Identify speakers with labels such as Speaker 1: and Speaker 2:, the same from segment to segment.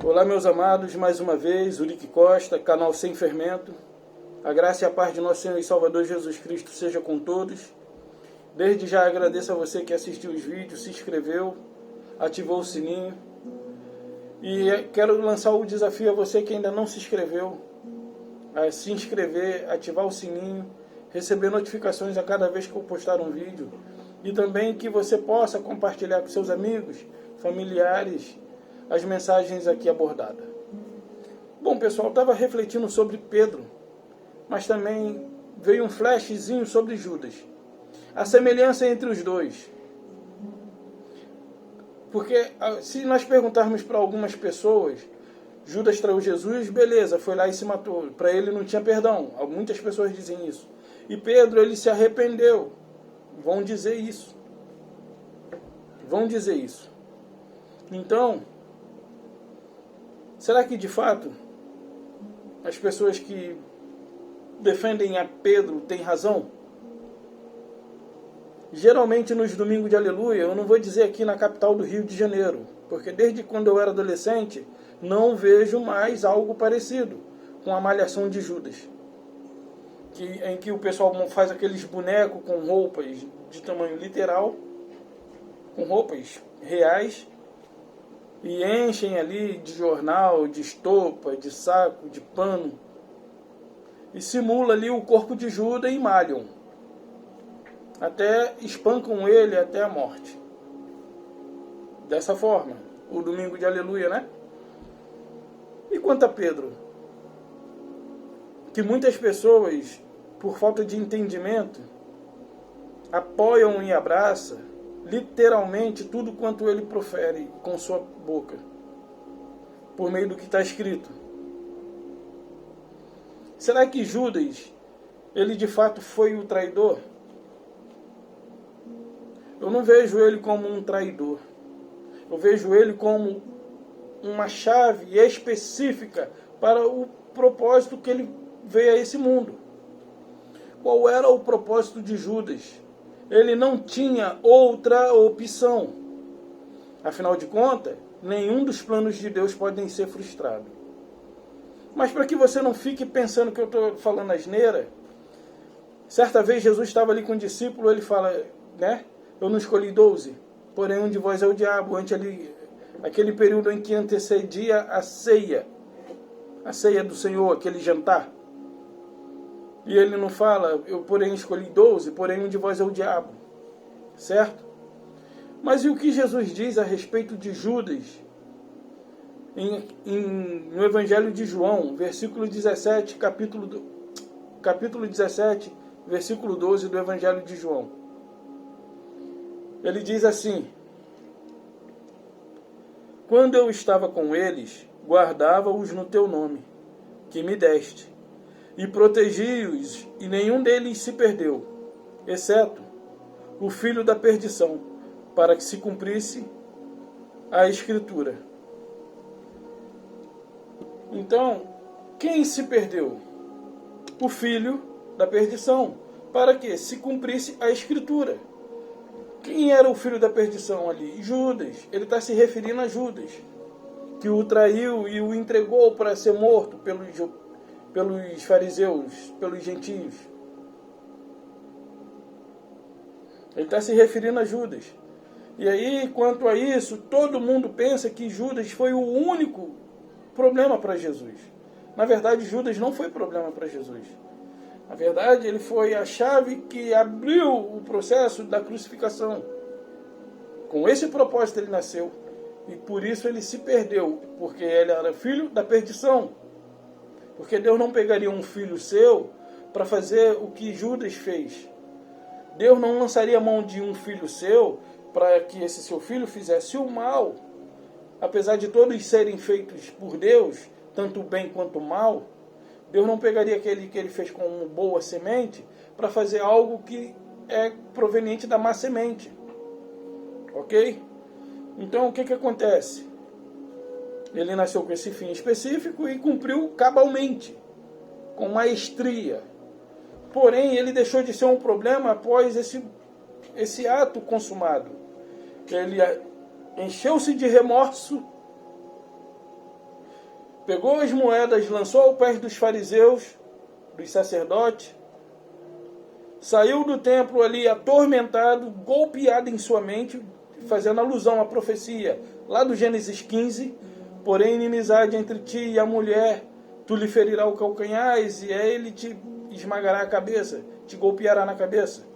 Speaker 1: Olá, meus amados, mais uma vez, Urique Costa, canal Sem Fermento. A graça e a paz de nosso Senhor e Salvador Jesus Cristo seja com todos. Desde já agradeço a você que assistiu os vídeos, se inscreveu, ativou o sininho. E quero lançar o desafio a você que ainda não se inscreveu, a se inscrever, ativar o sininho, receber notificações a cada vez que eu postar um vídeo. E também que você possa compartilhar com seus amigos, familiares, as mensagens aqui abordadas. Bom, pessoal, estava refletindo sobre Pedro, mas também veio um flashzinho sobre Judas. A semelhança entre os dois. Porque se nós perguntarmos para algumas pessoas, Judas traiu Jesus, beleza, foi lá e se matou. Para ele não tinha perdão. Muitas pessoas dizem isso. E Pedro, ele se arrependeu. Vão dizer isso. Vão dizer isso. Então, será que de fato as pessoas que defendem a Pedro têm razão? Geralmente nos domingos de aleluia, eu não vou dizer aqui na capital do Rio de Janeiro, porque desde quando eu era adolescente, não vejo mais algo parecido com a malhação de Judas. Em que o pessoal faz aqueles bonecos com roupas de tamanho literal, com roupas reais, e enchem ali de jornal, de estopa, de saco, de pano, e simula ali o corpo de Judas e malham. Até espancam ele até a morte. Dessa forma, o domingo de aleluia, né? E quanto a Pedro? Que muitas pessoas, por falta de entendimento, apoiam e abraçam literalmente tudo quanto ele profere com sua boca, por meio do que está escrito. Será que Judas, ele de fato foi o traidor? Eu não vejo ele como um traidor. Eu vejo ele como uma chave específica para o propósito que ele veio a esse mundo. Qual era o propósito de Judas? Ele não tinha outra opção. Afinal de contas, nenhum dos planos de Deus podem ser frustrados. Mas para que você não fique pensando que eu estou falando asneira, certa vez Jesus estava ali com o discípulo, ele fala, né? Eu não escolhi 12, porém um de vós é o diabo. Aquele período em que antecedia a ceia do Senhor, aquele jantar. E ele não fala, eu porém escolhi 12, porém um de vós é o diabo. Certo? Mas e o que Jesus diz a respeito de Judas? No Evangelho de João, versículo 17, capítulo 17, versículo 12 do Evangelho de João. Ele diz assim: quando eu estava com eles, guardava-os no teu nome, que me deste, e protegi-os, e nenhum deles se perdeu, exceto o filho da perdição, para que se cumprisse a Escritura. Então, quem se perdeu? O filho da perdição, para que se cumprisse a Escritura. Quem era o filho da perdição ali? Judas. Ele está se referindo a Judas, que o traiu e o entregou para ser morto pelos fariseus, pelos gentios. Ele está se referindo a Judas. E aí, quanto a isso, todo mundo pensa que Judas foi o único problema para Jesus. Na verdade, Judas não foi problema para Jesus. Na verdade, ele foi a chave que abriu o processo da crucificação. Com esse propósito ele nasceu. E por isso ele se perdeu. Porque ele era filho da perdição. Porque Deus não pegaria um filho seu para fazer o que Judas fez. Deus não lançaria a mão de um filho seu para que esse seu filho fizesse o mal. Apesar de todos serem feitos por Deus, tanto o bem quanto o mal, Deus não pegaria aquele que ele fez com uma boa semente para fazer algo que é proveniente da má semente. Ok? Então o que acontece? Ele nasceu com esse fim específico e cumpriu cabalmente, com maestria. Porém, ele deixou de ser um problema após esse ato consumado. Ele encheu-se de remorso pegou as moedas, lançou aos pés dos fariseus, dos sacerdotes, saiu do templo ali atormentado, golpeado em sua mente, fazendo alusão à profecia lá do Gênesis 15, porém inimizade entre ti e a mulher, tu lhe ferirá o calcanhar e ele te esmagará a cabeça, te golpeará na cabeça.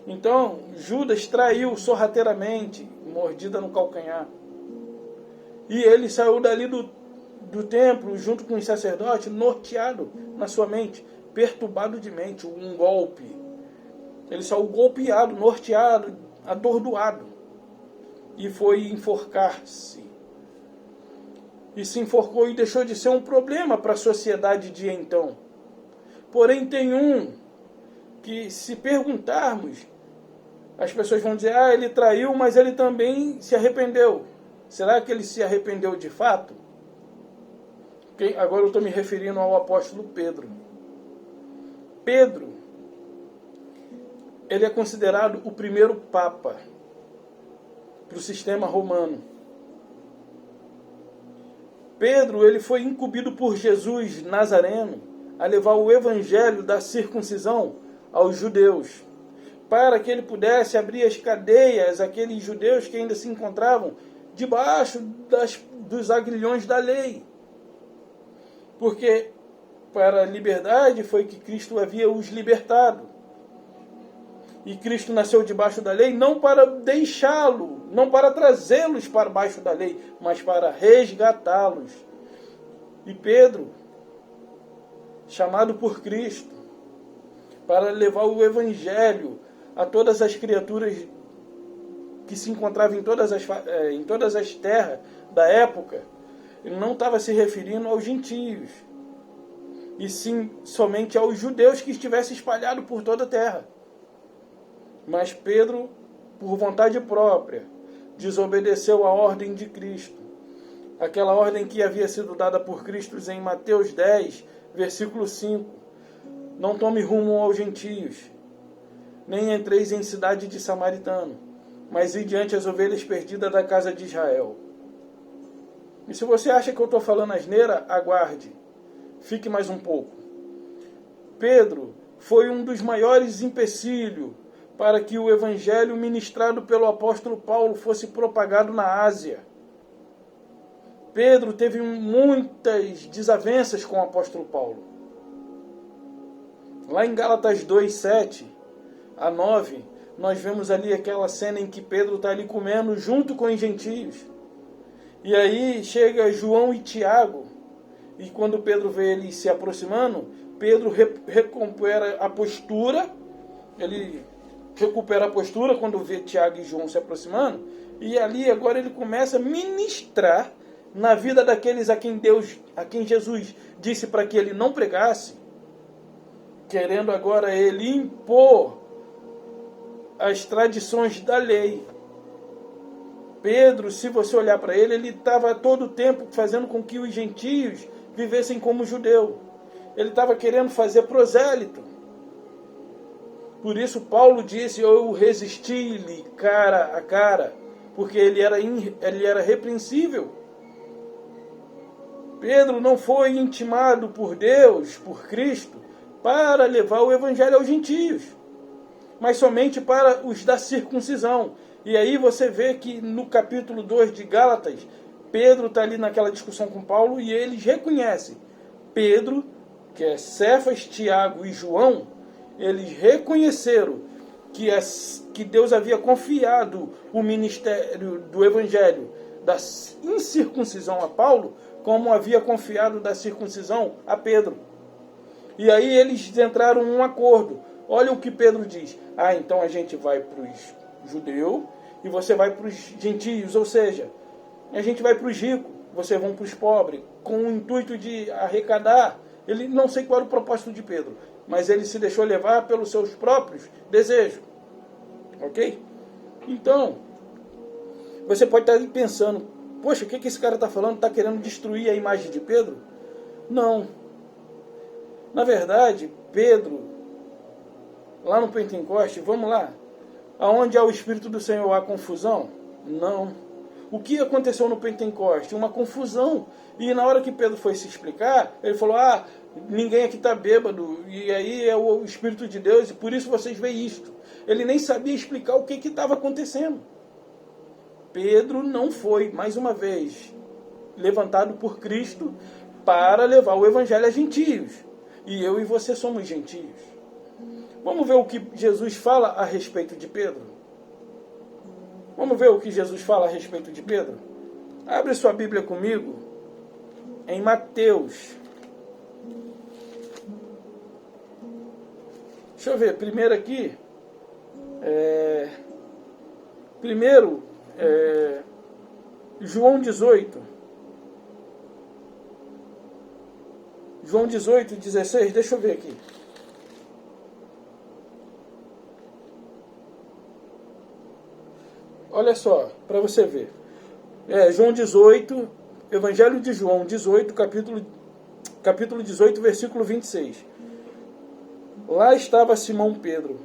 Speaker 1: Então, Judas traiu sorrateiramente, mordida no calcanhar. E ele saiu dali do templo, junto com os sacerdotes, norteado na sua mente, perturbado de mente, um golpe. Ele saiu golpeado, norteado, atordoado. E foi enforcar-se. E se enforcou e deixou de ser um problema para a sociedade de então. Porém, tem um que, se perguntarmos, as pessoas vão dizer, ele traiu, mas ele também se arrependeu. Será que ele se arrependeu de fato? Agora eu estou me referindo ao apóstolo Pedro. Pedro, ele é considerado o primeiro papa para o sistema romano. Pedro, ele foi incumbido por Jesus Nazareno a levar o evangelho da circuncisão aos judeus, para que ele pudesse abrir as cadeias àqueles judeus que ainda se encontravam debaixo dos agrilhões da lei. Porque para a liberdade foi que Cristo havia os libertado. E Cristo nasceu debaixo da lei não para deixá-lo, não para trazê-los para baixo da lei, mas para resgatá-los. E Pedro, chamado por Cristo, para levar o evangelho a todas as criaturas que se encontravam em todas as terras da época, ele não estava se referindo aos gentios, e sim somente aos judeus que estivessem espalhados por toda a terra. Mas Pedro, por vontade própria, desobedeceu a ordem de Cristo. Aquela ordem que havia sido dada por Cristo em Mateus 10, versículo 5. Não tome rumo aos gentios, nem entreis em cidade de samaritano, mas ide diante as ovelhas perdidas da casa de Israel. E se você acha que eu estou falando asneira, aguarde. Fique mais um pouco. Pedro foi um dos maiores empecilhos para que o evangelho ministrado pelo apóstolo Paulo fosse propagado na Ásia. Pedro teve muitas desavenças com o apóstolo Paulo. Lá em Gálatas 2, 7 a 9, nós vemos ali aquela cena em que Pedro está ali comendo junto com os gentios. E aí chega João e Tiago, e quando Pedro vê eles se aproximando, Pedro recupera a postura, ele recupera a postura quando vê Tiago e João se aproximando, e ali agora ele começa a ministrar na vida daqueles a quem Jesus disse para que ele não pregasse, querendo agora ele impor as tradições da lei. Pedro, se você olhar para ele estava todo o tempo fazendo com que os gentios vivessem como judeu. Ele estava querendo fazer prosélito. Por isso Paulo disse, eu resisti-lhe cara a cara, porque ele era repreensível. Pedro não foi intimado por Deus, por Cristo, para levar o evangelho aos gentios, mas somente para os da circuncisão. E aí você vê que no capítulo 2 de Gálatas, Pedro está ali naquela discussão com Paulo e eles reconhecem. Pedro, que é Cefas, Tiago e João, eles reconheceram que Deus havia confiado o ministério do evangelho da incircuncisão a Paulo, como havia confiado da circuncisão a Pedro. E aí eles entraram em um acordo. Olha o que Pedro diz. Então a gente vai para os judeus e você vai para os gentios, ou seja, a gente vai para os ricos, vocês vão para os pobres, com o intuito de arrecadar. Ele não sei qual era o propósito de Pedro, mas ele se deixou levar pelos seus próprios desejos. Ok? Então, você pode estar pensando, poxa, o que esse cara está falando? Está querendo destruir a imagem de Pedro? Não. Na verdade, Pedro, lá no Pentecoste, vamos lá, aonde há o Espírito do Senhor há confusão? Não. O que aconteceu no Pentecoste? Uma confusão. E na hora que Pedro foi se explicar, ele falou, ninguém aqui está bêbado, e aí é o Espírito de Deus, e por isso vocês veem isto. Ele nem sabia explicar o que estava acontecendo. Pedro não foi, mais uma vez, levantado por Cristo para levar o Evangelho a gentios. E eu e você somos gentios. Vamos ver o que Jesus fala a respeito de Pedro? Vamos ver o que Jesus fala a respeito de Pedro? Abre sua Bíblia comigo em Mateus. Deixa eu ver, primeiro aqui. João 18. João 18, 16, deixa eu ver aqui. Olha só, para você ver. João 18, Evangelho de João 18, capítulo 18, versículo 26. Lá estava Simão Pedro,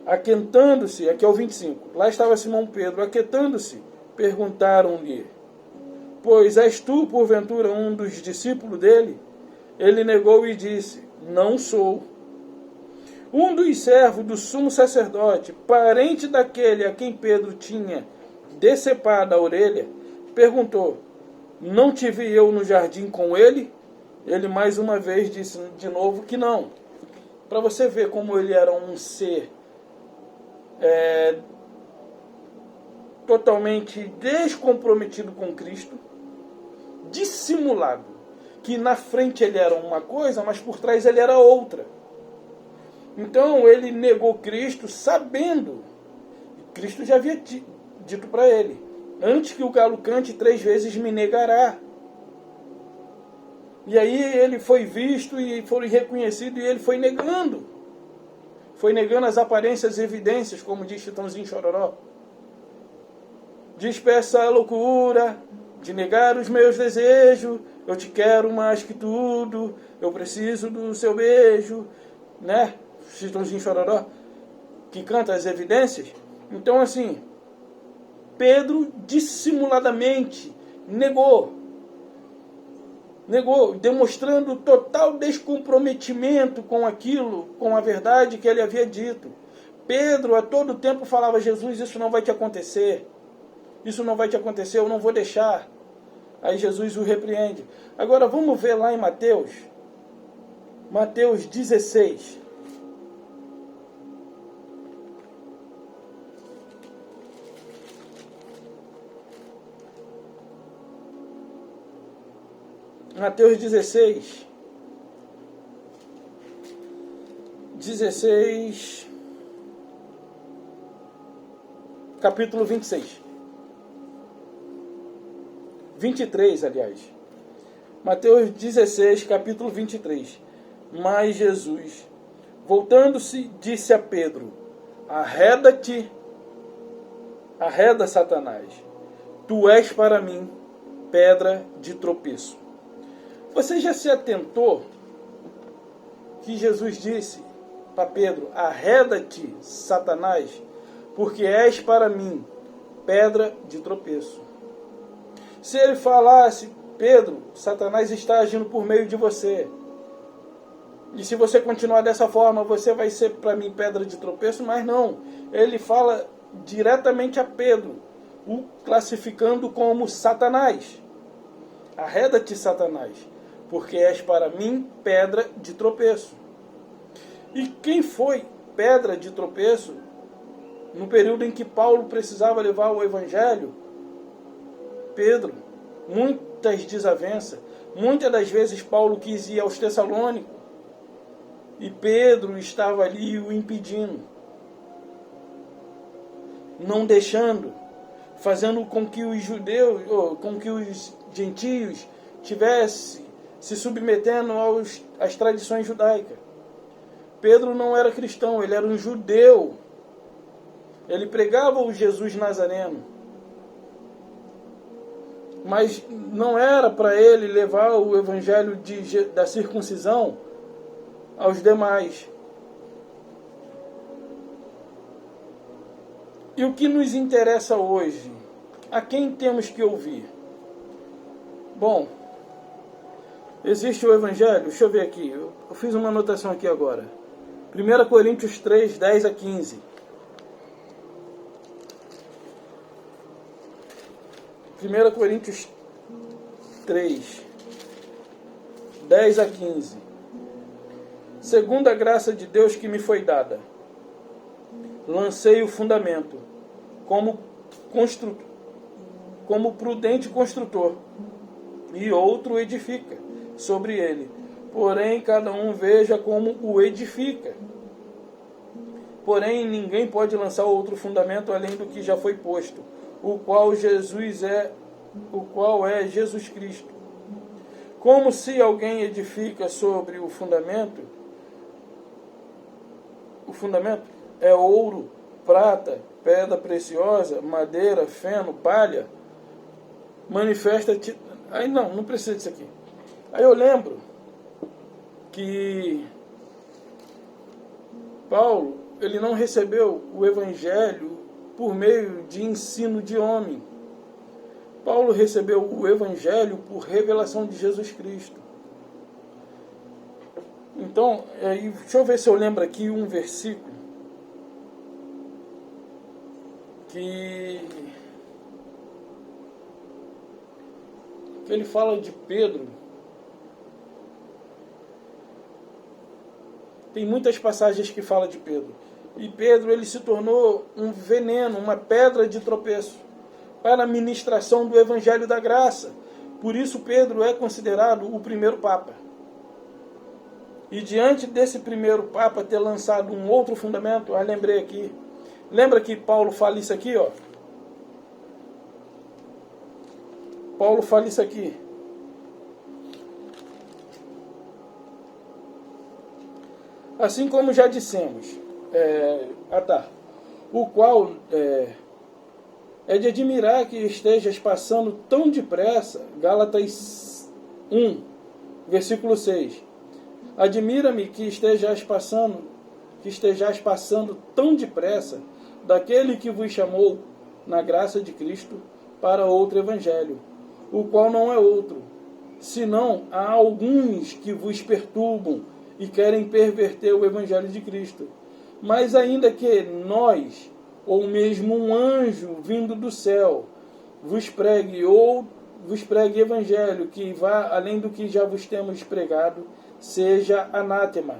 Speaker 1: aquentando-se, aqui é o 25. Lá estava Simão Pedro, aquentando-se, perguntaram-lhe, pois és tu, porventura, um dos discípulos dele? Ele negou e disse, não sou. Um dos servos do sumo sacerdote, parente daquele a quem Pedro tinha decepado a orelha, perguntou, não te vi eu no jardim com ele? Ele mais uma vez disse de novo que não. Para você ver como ele era um ser totalmente descomprometido com Cristo, dissimulado, que na frente ele era uma coisa, mas por trás ele era outra. Então ele negou Cristo sabendo, Cristo já havia dito para ele, antes que o galo cante 3 vezes me negará. E aí ele foi visto e foi reconhecido e ele foi negando. Foi negando as aparências e evidências, como diz Chitãozinho Chororó. Dispersa a loucura de negar os meus desejos, eu te quero mais que tudo, eu preciso do seu beijo, né? Chitãozinho Chororó, que canta as evidências. Então assim, Pedro dissimuladamente negou, demonstrando total descomprometimento com aquilo, com a verdade que ele havia dito. Pedro a todo tempo falava, Jesus, isso não vai te acontecer, isso não vai te acontecer, eu não vou deixar. Aí Jesus o repreende. Agora vamos ver lá em Mateus 16. Mateus 16, capítulo 26. 23, aliás. Mateus 16, capítulo 23. Mas Jesus, voltando-se, disse a Pedro, arreda-te, arreda, Satanás, tu és para mim pedra de tropeço. Você já se atentou que Jesus disse para Pedro, arreda-te, Satanás, porque és para mim pedra de tropeço. Se ele falasse, Pedro, Satanás está agindo por meio de você, e se você continuar dessa forma, você vai ser para mim pedra de tropeço, mas não. Ele fala diretamente a Pedro, o classificando como Satanás. Arreda-te, Satanás, porque és para mim pedra de tropeço. E quem foi pedra de tropeço no período em que Paulo precisava levar o Evangelho? Pedro. Muitas desavenças. Muitas das vezes Paulo quis ir aos Tessalônicos e Pedro estava ali o impedindo, não deixando, fazendo com que os judeus, ou com que os gentios tivessem se submetendo às tradições judaicas. Pedro não era cristão, ele era um judeu. Ele pregava o Jesus Nazareno. Mas não era para ele levar o evangelho da circuncisão aos demais. E o que nos interessa hoje? A quem temos que ouvir? Bom, existe o Evangelho, deixa eu ver aqui, eu fiz uma anotação aqui agora. 1 Coríntios 3, 10 a 15. 1 Coríntios 3, 10 a 15. Segundo a graça de Deus que me foi dada, lancei o fundamento, como prudente construtor, e outro edifica sobre ele. Porém, cada um veja como o edifica. Porém, ninguém pode lançar outro fundamento além do que já foi posto, o qual é Jesus Cristo. Como se alguém edifica sobre o fundamento é ouro, prata, pedra preciosa, madeira, feno, palha, manifesta-te. Aí não precisa disso aqui. Aí eu lembro que Paulo, ele não recebeu o Evangelho por meio de ensino de homem. Paulo recebeu o Evangelho por revelação de Jesus Cristo. Então, deixa eu ver se eu lembro aqui um versículo que ele fala de Pedro. Tem muitas passagens que falam de Pedro. E Pedro, ele se tornou um veneno, uma pedra de tropeço para a ministração do Evangelho da Graça. Por isso Pedro é considerado o primeiro Papa. E diante desse primeiro Papa ter lançado um outro fundamento, lembrei aqui. Lembra que Paulo fala isso aqui, ó? Paulo fala isso aqui. Assim como já dissemos, o qual é de admirar que estejas passando tão depressa, Gálatas 1, versículo 6. Admira-me que estejais passando tão depressa daquele que vos chamou na graça de Cristo para outro evangelho, o qual não é outro, senão há alguns que vos perturbam e querem perverter o evangelho de Cristo. Mas ainda que nós, ou mesmo um anjo vindo do céu, vos pregue evangelho que vá além do que já vos temos pregado, seja anátema.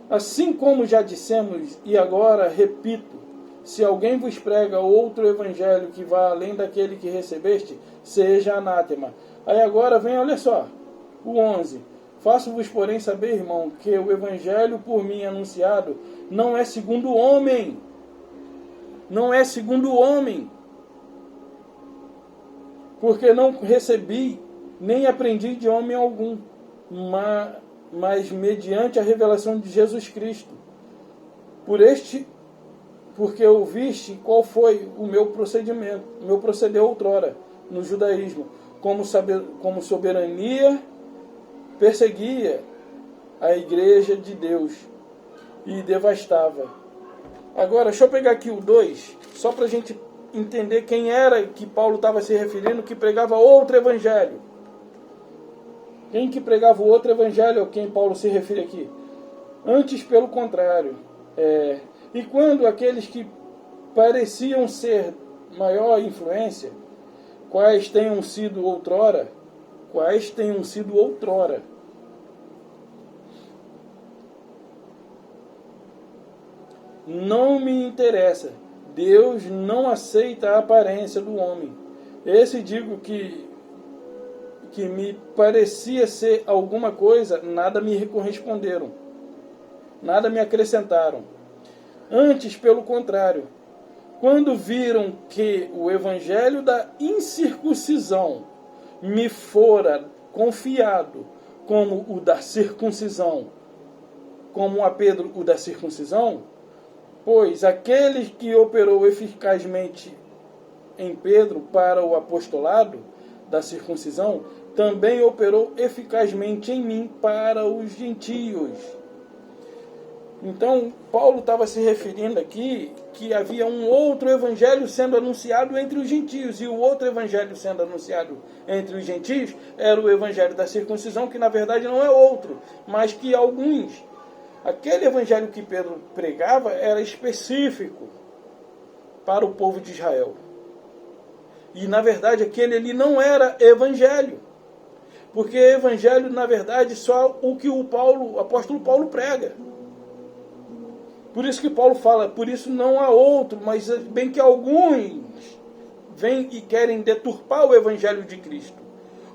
Speaker 1: Assim como já dissemos, e agora repito, se alguém vos prega outro evangelho que vá além daquele que recebeste, seja anátema. Aí agora vem, olha só, o 11. Faço-vos, porém, saber, irmão, que o evangelho por mim anunciado não é segundo o homem. Não é segundo o homem. Porque não recebi, nem aprendi de homem algum, mas mediante a revelação de Jesus Cristo. Porque ouviste qual foi o meu procedimento, o meu proceder outrora no judaísmo, como soberania perseguia a igreja de Deus e devastava. Agora, deixa eu pegar aqui o 2, só para a gente entender quem era que Paulo estava se referindo, que pregava outro evangelho. Quem que pregava o outro evangelho é a quem Paulo se refere aqui? Antes, pelo contrário. E quando aqueles que pareciam ser maior influência, quais tenham sido outrora, não me interessa. Deus não aceita a aparência do homem. Esse digo que me parecia ser alguma coisa, nada me corresponderam, nada me acrescentaram. Antes, pelo contrário, quando viram que o evangelho da incircuncisão me fora confiado como o da circuncisão, como a Pedro o da circuncisão, pois aquele que operou eficazmente em Pedro para o apostolado da circuncisão, também operou eficazmente em mim para os gentios. Então, Paulo estava se referindo aqui que havia um outro evangelho sendo anunciado entre os gentios, e o outro evangelho sendo anunciado entre os gentios era o evangelho da circuncisão, que na verdade não é outro, mas que aquele evangelho que Pedro pregava era específico para o povo de Israel. E na verdade aquele ali não era evangelho, porque evangelho na verdade só o que o apóstolo Paulo prega. Por isso que Paulo fala, por isso não há outro, mas bem que alguns vêm e querem deturpar o evangelho de Cristo.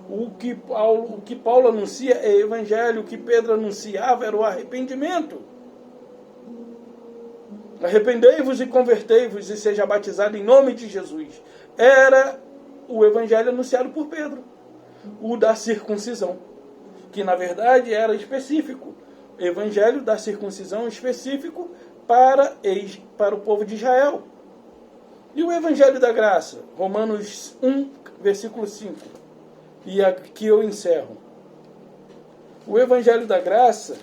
Speaker 1: O que Paulo anuncia é evangelho, o que Pedro anunciava era o arrependimento. Arrependei-vos e convertei-vos e seja batizado em nome de Jesus. Era o evangelho anunciado por Pedro, o da circuncisão, que na verdade era específico. Evangelho da circuncisão específico para o povo de Israel. E o evangelho da graça? Romanos 1, versículo 5. E aqui eu encerro. O evangelho da graça,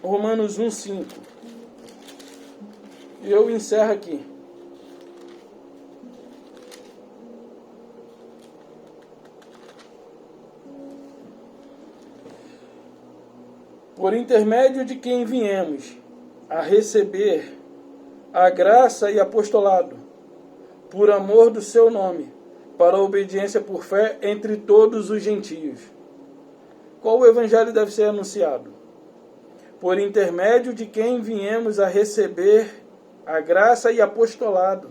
Speaker 1: Romanos 1, 5. E eu encerro aqui. Por intermédio de quem viemos a receber a graça e apostolado, por amor do seu nome, para a obediência por fé entre todos os gentios. Qual o evangelho deve ser anunciado? Por intermédio de quem viemos a receber a graça e apostolado.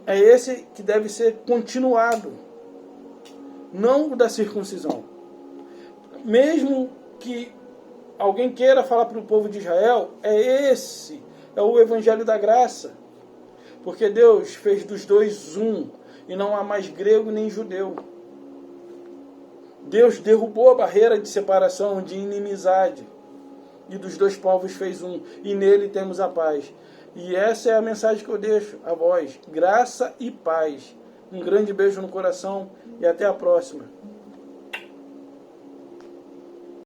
Speaker 1: É esse que deve ser continuado, não o da circuncisão. Mesmo que alguém queira falar para o povo de Israel, é o evangelho da graça. Porque Deus fez dos dois um, e não há mais grego nem judeu. Deus derrubou a barreira de separação, de inimizade, e dos dois povos fez um, e nele temos a paz. E essa é a mensagem que eu deixo a vós, graça e paz. Um grande beijo no coração e até a próxima.